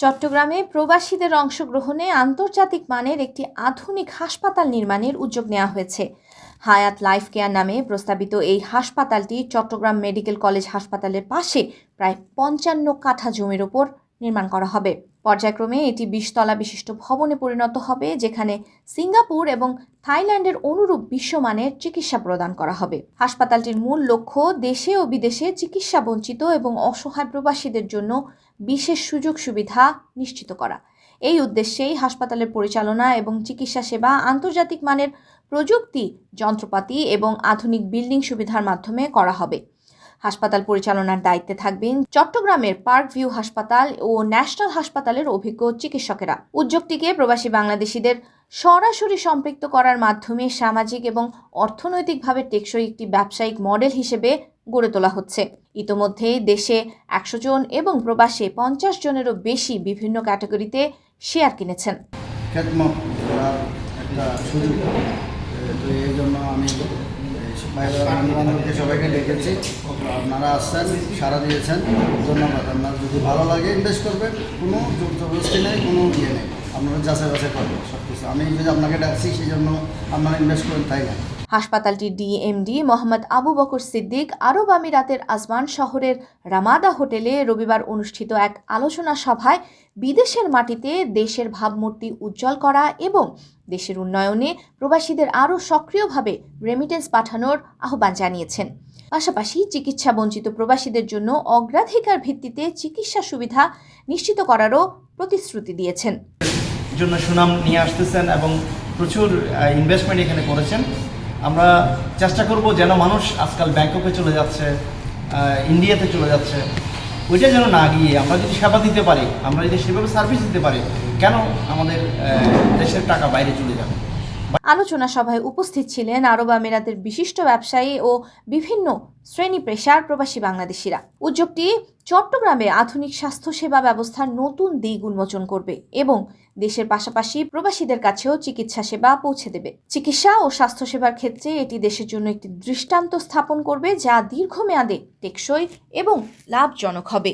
চট্টগ্রামে প্রবাসীদের অংশগ্রহণে আন্তর্জাতিক মানের একটি আধুনিক হাসপাতাল নির্মাণের উদ্যোগ নেওয়া হয়েছে। হায়াত লাইফ কেয়ার নামে প্রস্তাবিত এই হাসপাতালটি চট্টগ্রাম মেডিকেল কলেজ হাসপাতালের পাশে প্রায় ৫৫ কাঠা জমির ওপর নির্মাণ করা হবে। পর্যায়ক্রমে এটি ২০ তলা বিশিষ্ট ভবনে পরিণত হবে, যেখানে সিঙ্গাপুর এবং থাইল্যান্ডের অনুরূপ বিশ্বমানের চিকিৎসা প্রদান করা হবে। হাসপাতালটির মূল লক্ষ্য দেশে ও বিদেশে চিকিৎসা বঞ্চিত এবং অসহায় প্রবাসীদের জন্য বিশেষ সুযোগ সুবিধা নিশ্চিত করা। এই উদ্দেশ্যেই হাসপাতালের পরিচালনা এবং চিকিৎসা সেবা আন্তর্জাতিক মানের প্রযুক্তি, যন্ত্রপাতি এবং আধুনিক বিল্ডিং সুবিধার মাধ্যমে করা হবে। হাসপাতাল পরিচালনার দায়িত্বে থাকবেন চট্টগ্রামের পার্ক ভিউ হাসপাতাল ও ন্যাশনাল হাসপাতালের অভিজ্ঞ চিকিৎসকেরা। উদ্যোগটিকে প্রবাসী বাংলাদেশিদের সরাসরি সম্পৃক্ত করার মাধ্যমে সামাজিক এবং অর্থনৈতিকভাবে টেকসই একটি ব্যবসায়িক মডেল হিসেবে গড়ে তোলা হচ্ছে। ইতোমধ্যে দেশে ১০০ জন এবং প্রবাসে ৫০ জনেরও বেশি বিভিন্ন ক্যাটাগরিতে শেয়ার কিনেছেন। তো এই জন্য আমি বন্ধুবান্ধবকে সবাইকে ডেকেছি, আপনারা আসছেন, সাড়া দিয়েছেন, ধন্যবাদ। আপনার যদি ভালো লাগে ইনভেস্ট করবেন, কোনো জোর জবরদস্তি নেই, কোনো ইয়ে নেই, আপনারা যাচাই বাছাই করবেন সব কিছু। আমি যদি আপনাকে ডাকছি সেই জন্য আপনারা ইনভেস্ট করেন, তাই না। হাসপাতালটির ডিএমডি মোহাম্মদ আবু বকর সিদ্দিক আরব আমিরাতের আজমান শহরের রামাদা হোটেলে রবিবার অনুষ্ঠিত এক আলোচনা সভায় বিদেশের মাটিতে দেশের ভাবমূর্তি উজ্জ্বল করা এবং দেশের উন্নয়নে প্রবাসীদের আরও সক্রিয়ভাবে রেমিটেন্স পাঠানোর আহ্বান জানিয়েছেন। পাশাপাশি চিকিৎসা বঞ্চিত প্রবাসীদের জন্য অগ্রাধিকার ভিত্তিতে চিকিৎসা সুবিধা নিশ্চিত করারও প্রতিশ্রুতি দিয়েছেন। জন্য সুনাম নিয়ে আসতেছেন এবং প্রচুর ইনভেস্টমেন্ট এখানে করেছেন। আমরা চেষ্টা করব যেন মানুষ আজকাল ব্যাংককে চলে যাচ্ছে, ইন্ডিয়াতে চলে যাচ্ছে, ওইটা যেন না গিয়ে আমরা যদি সেবা দিতে পারি, আমরা যদি সেভাবে সার্ভিস দিতে পারি, কেন আমাদের দেশের টাকা বাইরে চলে যাবে। আলোচনা সভায় উপস্থিত ছিলেন আরব আমিরাতের বিশিষ্ট ব্যবসায়ী ও বিভিন্ন শ্রেণী পেশার প্রবাসী বাংলাদেশিরা। উদ্যোগটি চট্টগ্রামে আধুনিক স্বাস্থ্যসেবা ব্যবস্থার নতুন দিক উন্মোচন করবে এবং দেশের পাশাপাশি প্রবাসীদের কাছেও চিকিৎসা সেবা পৌঁছে দেবে। চিকিৎসা ও স্বাস্থ্যসেবার ক্ষেত্রে এটি দেশের জন্য একটি দৃষ্টান্ত স্থাপন করবে, যা দীর্ঘমেয়াদে টেকসই এবং লাভজনক হবে।